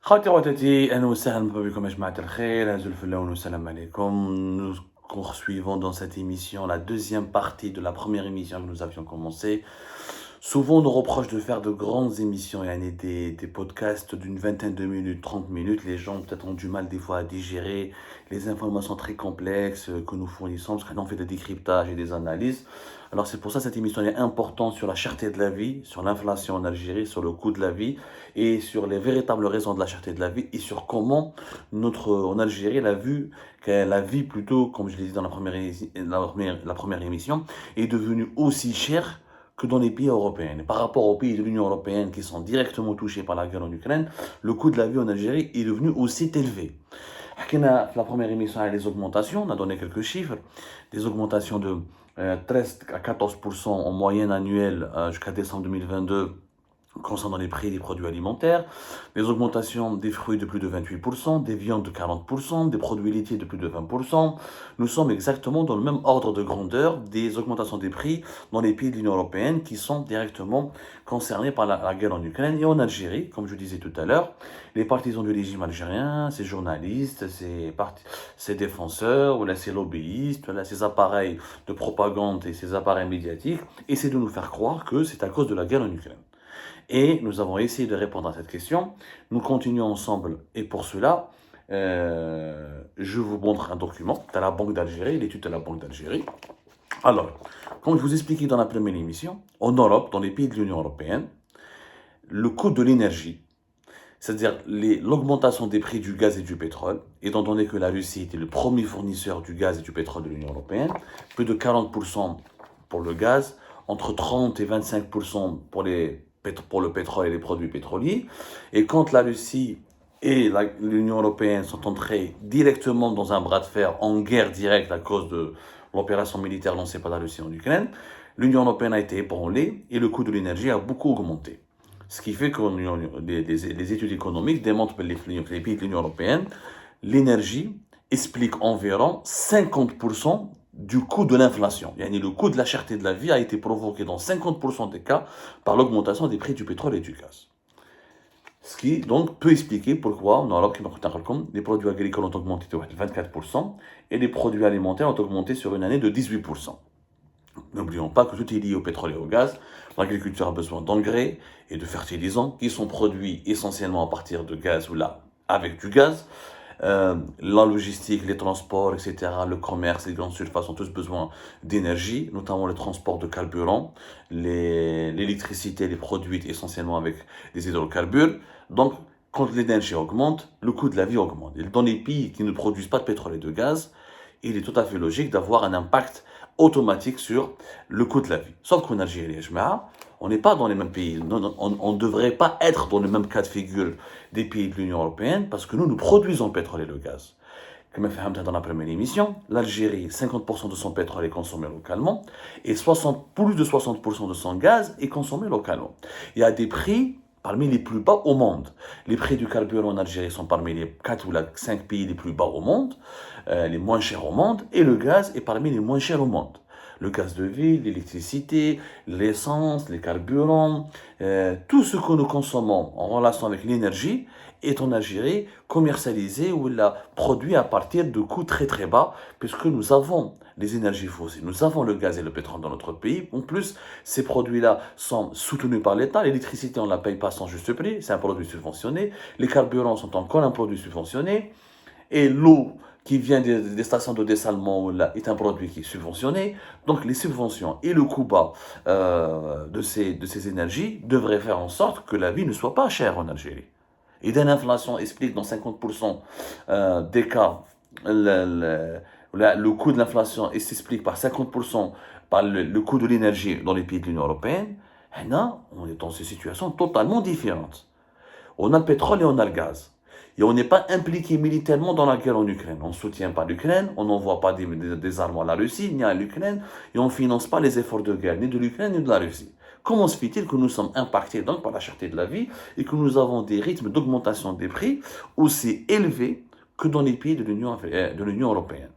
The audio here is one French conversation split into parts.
خواتي وخواتاتي اهلا وسهلا بكم يا جماعة الخير هزوا الفلاون والسلام عليكم. Nous poursuivons dans cette émission la deuxième partie de la première émission que nous avions commencé. Souvent on nous reproche de faire de grandes émissions, des podcasts d'une vingtaine de minutes, 30 minutes. Les gens peut-être ont du mal des fois à digérer les informations très complexes que nous fournissons, parce qu'on fait des décryptages et des analyses. Alors c'est pour ça que cette émission est importante sur la cherté de la vie, sur l'inflation en Algérie, sur le coût de la vie et sur les véritables raisons de la cherté de la vie et sur comment en Algérie, la vie plutôt, comme je l'ai dit dans la première émission, est devenue aussi chère que dans les pays européens. Et par rapport aux pays de l'Union européenne qui sont directement touchés par la guerre en Ukraine, le coût de la vie en Algérie est devenu aussi élevé. La première émission a les augmentations, on a donné quelques chiffres, des augmentations de 13 à 14% en moyenne annuelle jusqu'à décembre 2022 concernant les prix des produits alimentaires, des augmentations des fruits de plus de 28%, des viandes de 40%, des produits laitiers de plus de 20%. Nous sommes exactement dans le même ordre de grandeur des augmentations des prix dans les pays de l'Union européenne qui sont directement concernés par la guerre en Ukraine et en Algérie, comme je disais tout à l'heure. Les partisans du régime algérien, ces journalistes, ces défenseurs, ou là, ces lobbyistes, là, ces appareils de propagande et ces appareils médiatiques essaient de nous faire croire que c'est à cause de la guerre en Ukraine. Et nous avons essayé de répondre à cette question. Nous continuons ensemble et pour cela, je vous montre un document de la Banque d'Algérie, l'étude de la Banque d'Algérie. Alors, comme je vous expliquais dans la première émission, en Europe, dans les pays de l'Union européenne, le coût de l'énergie, c'est-à-dire l'augmentation des prix du gaz et du pétrole, étant donné que la Russie était le premier fournisseur du gaz et du pétrole de l'Union européenne, plus de 40% pour le gaz, entre 30 et 25% pour le pétrole et les produits pétroliers. Et quand la Russie et l'Union européenne sont entrées directement dans un bras de fer en guerre directe à cause de l'opération militaire lancée par la Russie en Ukraine, l'Union européenne a été ébranlée et le coût de l'énergie a beaucoup augmenté. Ce qui fait que les études économiques démontrent que les pays de l'Union européenne, l'énergie explique environ 50% du coût de l'inflation. Le coût de la cherté de la vie a été provoqué dans 50% des cas par l'augmentation des prix du pétrole et du gaz. Ce qui donc peut expliquer pourquoi en Europe, les produits agricoles ont augmenté de 24% et les produits alimentaires ont augmenté sur une année de 18%. N'oublions pas que tout est lié au pétrole et au gaz. L'agriculture a besoin d'engrais et de fertilisants qui sont produits essentiellement à partir de gaz ou là avec du gaz. La logistique, les transports, etc., le commerce, les grandes surfaces ont tous besoin d'énergie, notamment le transport de carburant. L'électricité est produite essentiellement avec des hydrocarbures. Donc, quand l'énergie augmente, le coût de la vie augmente. Et dans les pays qui ne produisent pas de pétrole et de gaz, il est tout à fait logique d'avoir un impact automatique sur le coût de la vie. Sauf qu'en Algérie, on n'est pas dans les mêmes pays. On ne devrait pas être dans le même cas de figure des pays de l'Union européenne parce que nous produisons le pétrole et le gaz. Comme je l'ai dit dans la première émission, l'Algérie, 50% de son pétrole est consommé localement et plus de 60% de son gaz est consommé localement. Il y a des prix parmi les plus bas au monde. Les prix du carburant en Algérie sont parmi les 4 ou 5 pays les plus bas au monde, les moins chers au monde, et le gaz est parmi les moins chers au monde. Le gaz de ville, l'électricité, l'essence, les carburants, tout ce que nous consommons en relation avec l'énergie est en Algérie commercialisé ou produit à partir de coûts très très bas, puisque nous avons les énergies fossiles, nous avons le gaz et le pétrole dans notre pays. En plus, ces produits-là sont soutenus par l'État. L'électricité, on ne la paye pas sans juste prix, c'est un produit subventionné. Les carburants sont encore un produit subventionné. Et l'eau qui vient des stations de dessalement est un produit qui est subventionné. Donc les subventions et le coût bas de ces énergies devraient faire en sorte que la vie ne soit pas chère en Algérie. Et l'inflation explique dans 50% des cas le coût de l'inflation s'explique par 50% par le coût de l'énergie dans les pays de l'Union européenne. Et là, on est dans une situation totalement différente. On a le pétrole et on a le gaz. Et on n'est pas impliqué militairement dans la guerre en Ukraine. On ne soutient pas l'Ukraine, on n'envoie pas des armes à la Russie, ni à l'Ukraine, et on ne finance pas les efforts de guerre, ni de l'Ukraine, ni de la Russie. Comment se fait-il que nous sommes impactés donc par la cherté de la vie et que nous avons des rythmes d'augmentation des prix aussi élevés que dans les pays de l'Union européenne?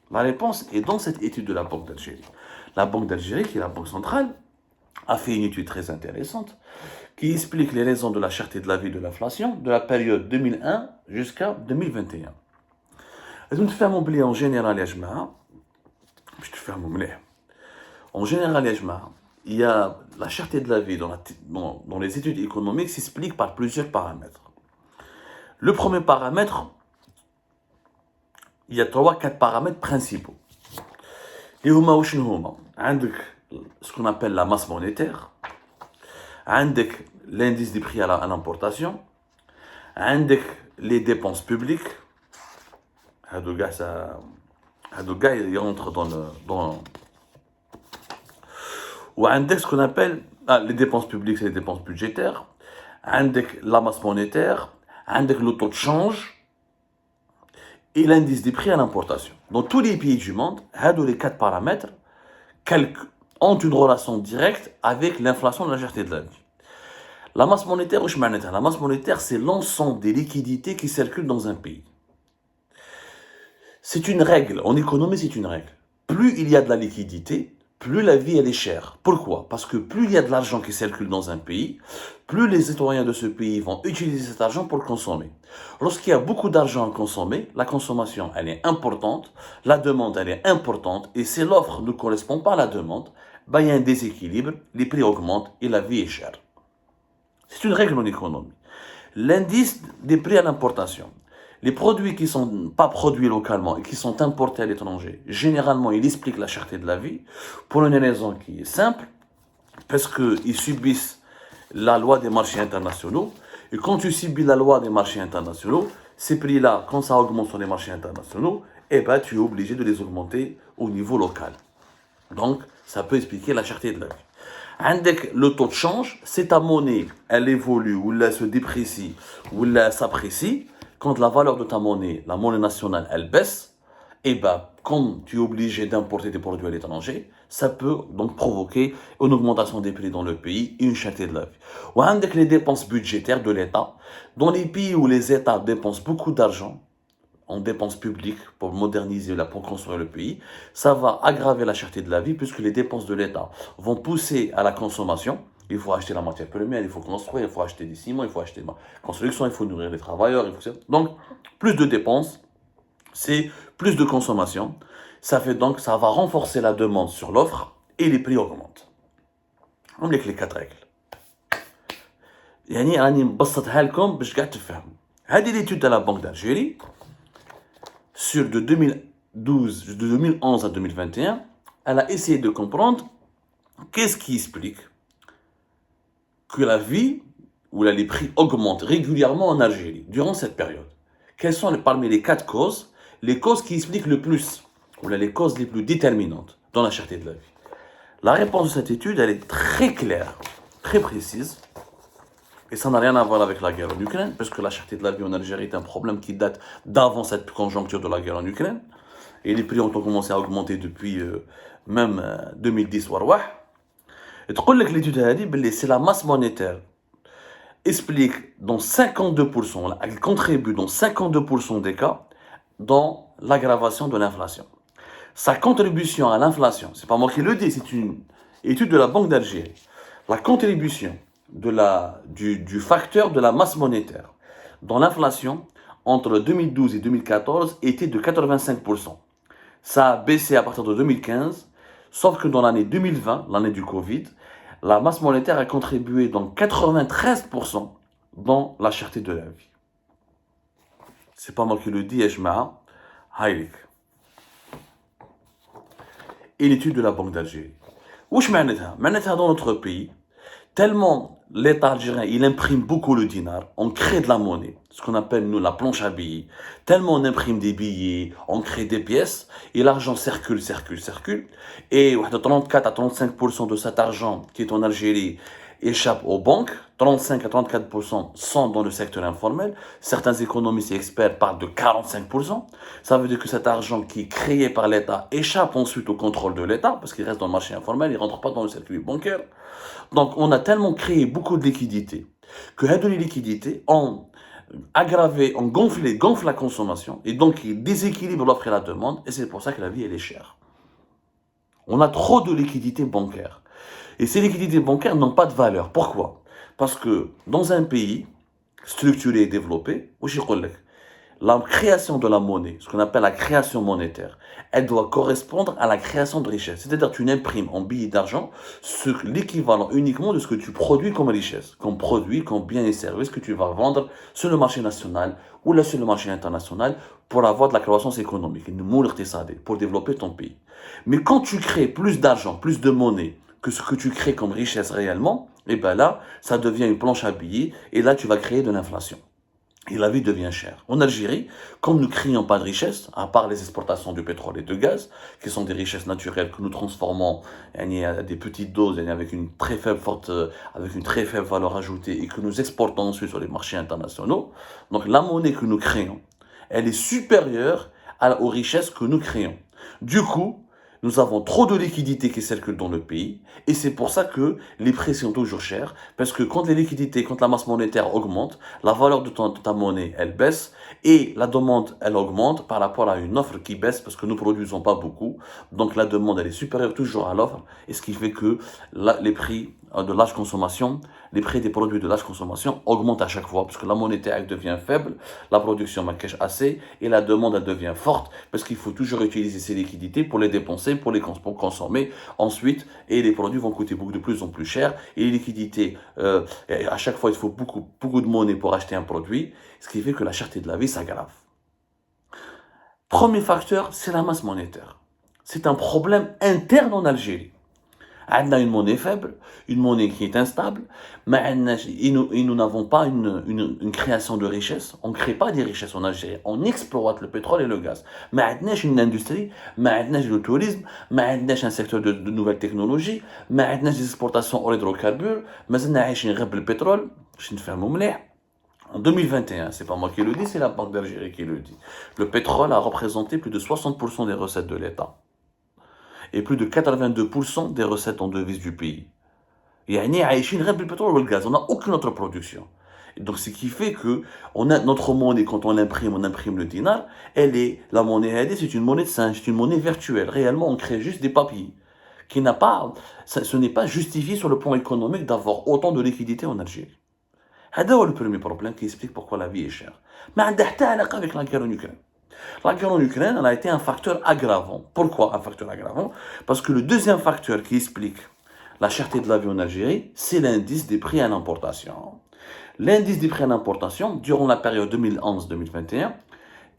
La réponse est dans cette étude de la Banque d'Algérie. La Banque d'Algérie, qui est la banque centrale, a fait une étude très intéressante qui explique les raisons de la cherté de la vie et de l'inflation de la période 2001 jusqu'à 2021. لازم تفهموا بلي en général يا جماعة باش تفهموا مليح. En général يا جماعة il y a la cherté de la vie dans les études économiques s'explique par plusieurs paramètres. Le premier paramètre, il y a 3-4 paramètres principaux. اللي هما وشنو هما؟ عندك ce qu'on appelle la masse monétaire, عندك l'indice des prix à l'importation, عندك les dépenses publiques. هادو كاع ينtrent dans وعندك ce qu'on appelle les dépenses publiques, c'est les dépenses budgétaires, عندك la masse monétaire, عندك le taux de change et l'indice des prix à l'importation. Dans tous les pays du monde, les 4 paramètres ont une relation directe avec l'inflation de la cherté de la vie. La masse monétaire, la masse monétaire, c'est l'ensemble des liquidités qui circulent dans un pays. C'est une règle, en économie c'est une règle. Plus il y a de la liquidité, plus la vie elle est chère. Pourquoi? Parce que plus il y a de l'argent qui circule dans un pays, plus les citoyens de ce pays vont utiliser cet argent pour le consommer. Lorsqu'il y a beaucoup d'argent à consommer, la consommation elle est importante, la demande elle est importante, et si l'offre ne correspond pas à la demande, il y a un déséquilibre, les prix augmentent et la vie est chère. C'est une règle en économie. L'indice des prix à l'importation. Les produits qui ne sont pas produits localement et qui sont importés à l'étranger, généralement, ils expliquent la cherté de la vie pour une raison qui est simple, parce qu'ils subissent la loi des marchés internationaux. Et quand tu subis la loi des marchés internationaux, ces prix-là, quand ça augmente sur les marchés internationaux, tu es obligé de les augmenter au niveau local. Donc, ça peut expliquer la cherté de la vie. Avec le taux de change, c'est ta monnaie, elle évolue, ou elle se déprécie, ou elle s'apprécie. Quand la valeur de ta monnaie, la monnaie nationale, elle baisse, quand tu es obligé d'importer des produits à l'étranger, ça peut donc provoquer une augmentation des prix dans le pays et une cherté de la vie. Ou avec les dépenses budgétaires de l'État, dans les pays où les États dépensent beaucoup d'argent en dépenses publiques pour moderniser, pour construire le pays, ça va aggraver la cherté de la vie puisque les dépenses de l'État vont pousser à la consommation. Il faut acheter la matière première, il faut construire, il faut acheter des ciments, il faut acheter la construction, il faut nourrir les travailleurs. Donc, plus de dépenses, c'est plus de consommation. Ça va renforcer la demande sur l'offre et les prix augmentent. On met les 4 règles. يعني راني مبسطها لكم باش قاعد تفهموا. هذه l'étude de la Banque d'Algérie sur de 2011 à 2021, elle a essayé de comprendre qu'est-ce qui explique que la vie ou les prix augmentent régulièrement en Algérie durant cette période. Quelles sont parmi les 4 causes, les causes qui expliquent le plus, ou les causes les plus déterminantes dans la cherté de la vie? La réponse de cette étude, elle est très claire, très précise, et ça n'a rien à voir avec la guerre en Ukraine, parce que la cherté de la vie en Algérie est un problème qui date d'avant cette conjoncture de la guerre en Ukraine, et les prix ont commencé à augmenter depuis même 2010 Et تقول لك l'étude هذه c'est la masse monétaire explique dans 52%, elle contribue dans 52% des cas dans l'aggravation de l'inflation. Sa contribution à l'inflation, c'est pas moi qui le dis, c'est une étude de la Banque d'Algérie. La contribution du facteur de la masse monétaire dans l'inflation entre 2012 et 2014 était de 85%. Ça a baissé à partir de 2015, sauf que dans l'année 2020, l'année du Covid, la masse monétaire a contribué dans 93% dans la cherté de la vie. C'est pas moi qui le dis, Ejma'a, Haylik. Et l'étude de la Banque d'Algérie. Où je dans notre pays, tellement l'État algérien, il imprime beaucoup le dinar, on crée de la monnaie, ce qu'on appelle nous la planche à billets. Tellement on imprime des billets, on crée des pièces, et l'argent circule. Et 34 à 35% de cet argent qui est en Algérie échappe aux banques, 35 à 34% sont dans le secteur informel. Certains économistes et experts parlent de 45%. Ça veut dire que cet argent qui est créé par l'État échappe ensuite au contrôle de l'État, parce qu'il reste dans le marché informel, il ne rentre pas dans le circuit bancaire. Donc on a tellement créé beaucoup de liquidités, que les liquidités ont aggravé, ont gonflé la consommation, et donc ils déséquilibrent l'offre et la demande, et c'est pour ça que la vie elle est chère. On a trop de liquidités bancaires. Et ces liquidités bancaires n'ont pas de valeur. Pourquoi? Parce que dans un pays structuré et développé, la création de la monnaie, ce qu'on appelle la création monétaire, elle doit correspondre à la création de richesse. C'est-à-dire que tu imprimes en billets d'argent l'équivalent uniquement de ce que tu produis comme richesse, comme produit, comme biens et services que tu vas vendre sur le marché national ou là sur le marché international pour avoir de la croissance économique, pour développer ton pays. Mais quand tu crées plus d'argent, plus de monnaie que ce que tu crées comme richesse réellement, et bien là, ça devient une planche à billets et là, tu vas créer de l'inflation. Et la vie devient chère. En Algérie, comme nous ne créons pas de richesse, à part les exportations de pétrole et de gaz, qui sont des richesses naturelles que nous transformons à des petites doses avec une très faible valeur ajoutée et que nous exportons ensuite sur les marchés internationaux, donc la monnaie que nous créons, elle est supérieure aux richesses que nous créons. Du coup, nous avons trop de liquidités qui circulent dans le pays et c'est pour ça que les prix sont toujours chers parce que quand les liquidités, quand la masse monétaire augmente, la valeur de ta monnaie, elle baisse et la demande, elle augmente par rapport à une offre qui baisse parce que nous ne produisons pas beaucoup. Donc la demande, elle est supérieure toujours à l'offre et ce qui fait que les prix de large consommation, les prix des produits de large consommation augmentent à chaque fois parce que la monétaire, elle devient faible, la production cache assez et la demande, elle devient forte parce qu'il faut toujours utiliser ces liquidités pour les dépenser, pour consommer ensuite et les produits vont coûter de plus en plus cher et les liquidités, à chaque fois, il faut beaucoup de monnaie pour acheter un produit, ce qui fait que la cherté de la vie s'aggrave. Premier facteur, c'est la masse monétaire. C'est un problème interne en Algérie. On a une monnaie faible, une monnaie qui est instable, mais nous n'avons pas une création de richesse. On ne crée pas des richesses en Algérie. On exploite le pétrole et le gaz. Mais on a une industrie, mais on a le tourisme, mais on a un secteur de nouvelles technologies, mais on a des exportations hors hydrocarbures, mais on a le pétrole. Je ne fais en 2021, c'est pas moi qui le dis, c'est la Banque d'Algérie qui le dit. Le pétrole a représenté plus de 60% des recettes de l'État et plus de 82% des recettes en devises du pays. يعني عايشين غير بالبترول والgaz, on n'a aucune autre production. Et donc ce qui fait que on a notre monnaie, quand on imprime le dinar, la monnaie, c'est une monnaie de singe, c'est une monnaie virtuelle. Réellement, on crée juste des papiers. Ce n'est pas justifié sur le plan économique d'avoir autant de liquidités en Algérie. C'est le premier problème qui explique pourquoi la vie est chère. Mais ça n'a pas de avec la guerre en Ukraine. La guerre en Ukraine, elle a été un facteur aggravant. Pourquoi un facteur aggravant? Parce que le deuxième facteur qui explique la cherté de la vie en Algérie, c'est l'indice des prix à l'importation. L'indice des prix à l'importation, durant la période 2011-2021,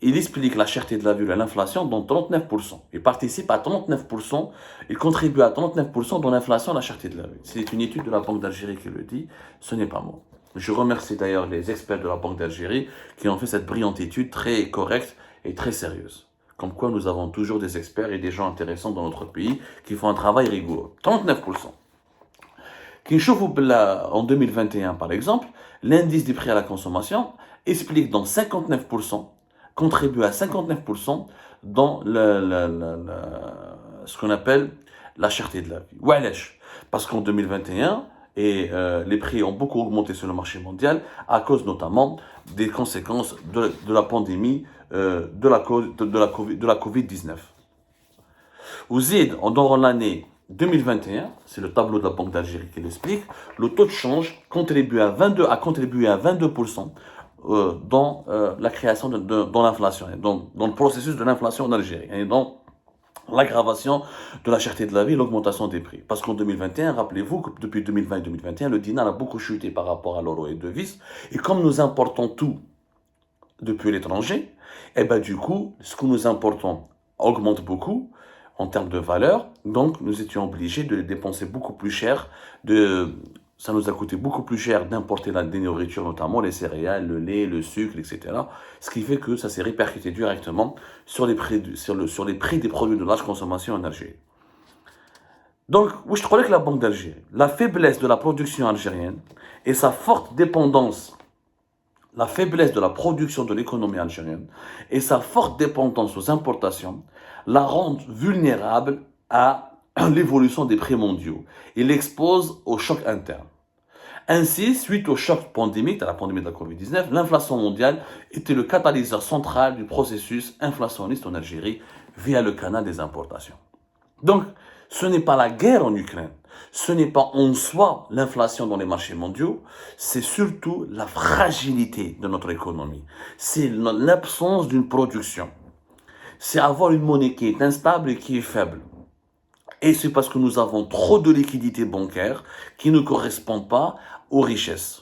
il explique la cherté de la vie et l'inflation dans 39%. Il participe à 39%, il contribue à 39% dans l'inflation et la cherté de la vie. C'est une étude de la Banque d'Algérie qui le dit, ce n'est pas moi. Je remercie d'ailleurs les experts de la Banque d'Algérie qui ont fait cette brillante étude très correcte et très sérieuse. Comme quoi nous avons toujours des experts et des gens intéressants dans notre pays qui font un travail rigoureux. 39%. En 2021 par exemple, l'indice des prix à la consommation explique dans 59%, contribue à 59% dans ce qu'on appelle la cherté de la vie. Wesh, parce qu'en 2021, les prix ont beaucoup augmenté sur le marché mondial à cause notamment des conséquences de la pandémie de la Covid-19. Dans l'année 2021, c'est le tableau de la Banque d'Algérie qui l'explique, le taux de change a contribué à 22% dans la création dans l'inflation, dans le processus de l'inflation en Algérie, et dans l'aggravation de la cherté de la vie et l'augmentation des prix. Parce qu'en 2021, rappelez-vous que depuis 2020 et 2021, le dinar a beaucoup chuté par rapport à l'euro et devises. Et comme nous importons tout depuis l'étranger, et ben du coup, ce que nous importons augmente beaucoup en termes de valeur. Donc, nous étions obligés de dépenser beaucoup plus cher. Ça nous a coûté beaucoup plus cher d'importer des nourritures, notamment les céréales, le lait, le sucre, etc. Ce qui fait que ça s'est répercuté directement sur les prix des produits de large consommation en Algérie. Donc, je crois que la Banque d'Algérie, la faiblesse de la production algérienne et sa forte dépendance, la faiblesse de la production de l'économie algérienne et sa forte dépendance aux importations la rendent vulnérable à l'évolution des prix mondiaux et l'expose au choc interne. Ainsi, suite au choc pandémique, à la pandémie de la Covid-19, l'inflation mondiale était le catalyseur central du processus inflationniste en Algérie via le canal des importations. Donc, ce n'est pas la guerre en Ukraine, Ce n'est pas en soi l'inflation dans les marchés mondiaux, c'est surtout la fragilité de notre économie. C'est l'absence d'une production. C'est avoir une monnaie qui est instable et qui est faible. Et c'est parce que nous avons trop de liquidités bancaires qui ne correspondent pas aux richesses.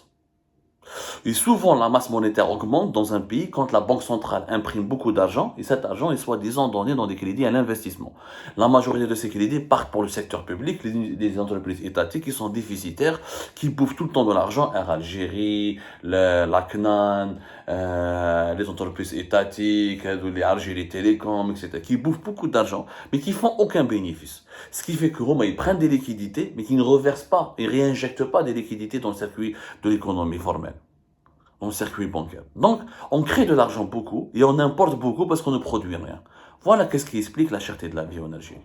Et souvent, la masse monétaire augmente dans un pays quand la banque centrale imprime beaucoup d'argent et cet argent est soi-disant donné dans des crédits à l'investissement. La majorité de ces crédits partent pour le secteur public, les entreprises étatiques qui sont déficitaires, qui bouffent tout le temps de l'argent, Air Algérie, la CNAN, les entreprises étatiques, les Algérie Télécom, etc., qui bouffent beaucoup d'argent, mais qui font aucun bénéfice. Ce qui fait que Roma, ils prennent des liquidités, mais qui ne reversent pas, ils réinjectent pas des liquidités dans le circuit de l'économie formelle, dans le circuit bancaire. Donc, on crée de l'argent beaucoup et on importe beaucoup parce qu'on ne produit rien. Voilà qu'est-ce qui explique la cherté de la vie en Algérie.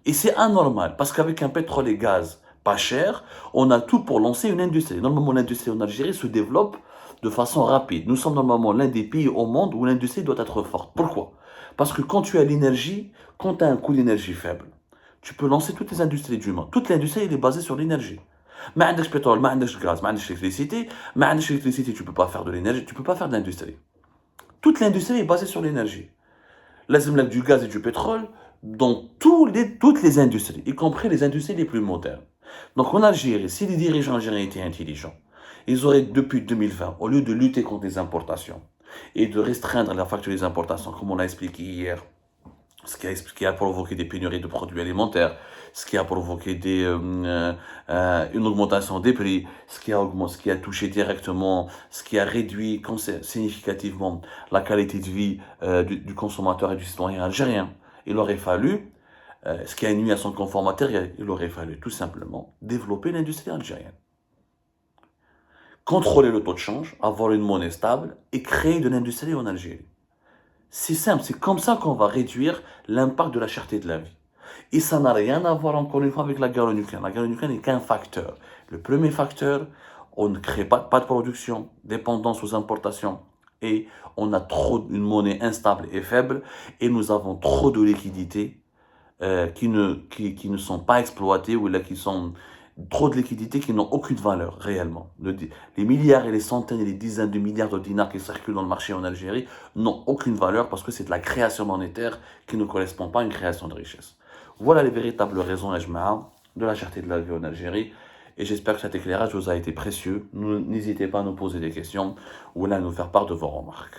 Et c'est anormal parce qu'avec un pétrole et gaz pas cher, on a tout pour lancer une industrie. Normalement, l'industrie en Algérie se développe de façon rapide. Nous sommes normalement l'un des pays au monde où l'industrie doit être forte. Pourquoi? Parce que quand tu as l'énergie, quand tu as un coût d'énergie faible, tu peux lancer toutes les industries du monde. Toute l'industrie, elle est basée sur l'énergie. ما عندكش pétrole, ما عندكش gaz, ما عندكش électricité, ما عندكش électricité, tu peux pas faire de l'énergie, tu peux pas faire de l'industrie. Toute l'industrie est basée sur l'énergie. Lazim lak du gaz et du pétrole dans toutes les industries, y compris les industries les plus modernes. Donc en Algérie, si les dirigeants algériens étaient intelligents, ils auraient depuis 2020, au lieu de lutter contre les importations et de restreindre la facture des importations, comme on l'a expliqué hier, ce qui a provoqué des pénuries de produits alimentaires, ce qui a provoqué une augmentation des prix, ce qui a touché directement, ce qui a réduit significativement la qualité de vie du consommateur et du citoyen algérien. Il aurait fallu, ce qui a nuit à son confort matériel, il aurait fallu tout simplement développer l'industrie algérienne. Contrôler le taux de change, avoir une monnaie stable et créer de l'industrie en Algérie. C'est simple, c'est comme ça qu'on va réduire l'impact de la cherté de la vie. Et ça n'a rien à voir encore une fois avec la guerre en Ukraine. La guerre en Ukraine n'est qu'un facteur. Le premier facteur, on ne crée pas de production, dépendance aux importations. Et on a une monnaie instable et faible. Et nous avons trop de liquidités qui ne sont pas exploitées ou là, qui sont trop de liquidités qui n'ont aucune valeur réellement. Les milliards et les centaines et les dizaines de milliards de dinars qui circulent dans le marché en Algérie n'ont aucune valeur parce que c'est de la création monétaire qui ne correspond pas à une création de richesse. Voilà les véritables raisons, Ajma'a, de la cherté de la vie en Algérie. Et j'espère que cet éclairage vous a été précieux. N'hésitez pas à nous poser des questions ou à nous faire part de vos remarques.